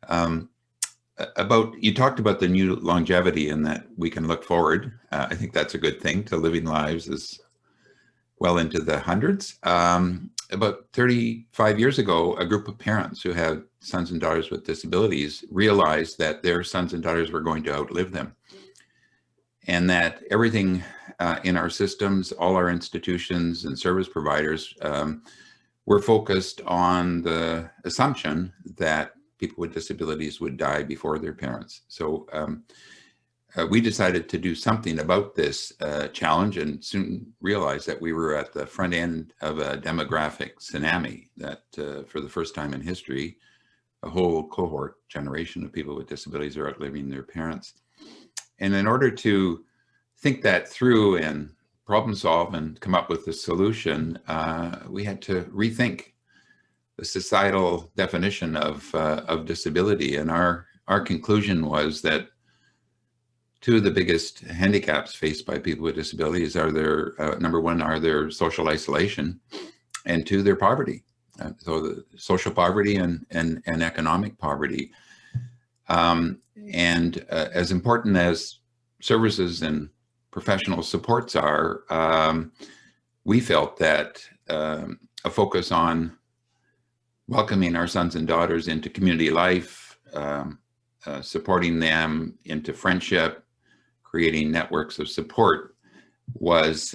You talked about the new longevity and that we can look forward. I think that's a good thing, to living lives is well into the hundreds. About 35 years ago, a group of parents who had sons and daughters with disabilities realized that their sons and daughters were going to outlive them, and that everything in our systems, all our institutions and service providers were focused on the assumption that people with disabilities would die before their parents. So we decided to do something about this challenge, and soon realized that we were at the front end of a demographic tsunami, that for the first time in history, a whole cohort, generation of people with disabilities are outliving their parents. And in order to think that through and problem solve and come up with a solution, we had to rethink the societal definition of disability. And our conclusion was that two of the biggest handicaps faced by people with disabilities are their, number one, are their social isolation, and two, their poverty. So the social poverty and economic poverty. As important as services and professional supports are, we felt that a focus on welcoming our sons and daughters into community life, supporting them into friendship, creating networks of support was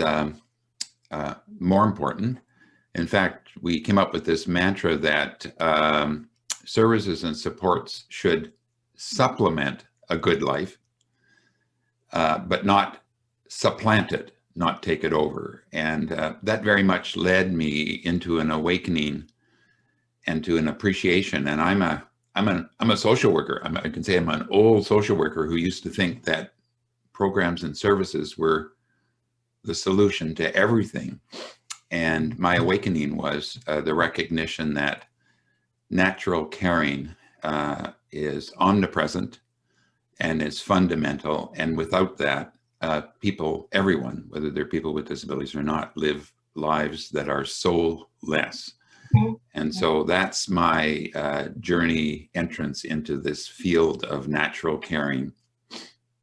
more important. In fact, we came up with this mantra that services and supports should supplement a good life, but not supplant it, not take it over. And that very much led me into an awakening and to an appreciation. And I'm a social worker. I can say I'm an old social worker who used to think that programs and services were the solution to everything. And my awakening was the recognition that natural caring is omnipresent and is fundamental. And without that, people, everyone, whether they're people with disabilities or not, live lives that are soulless. And so that's my journey entrance into this field of natural caring.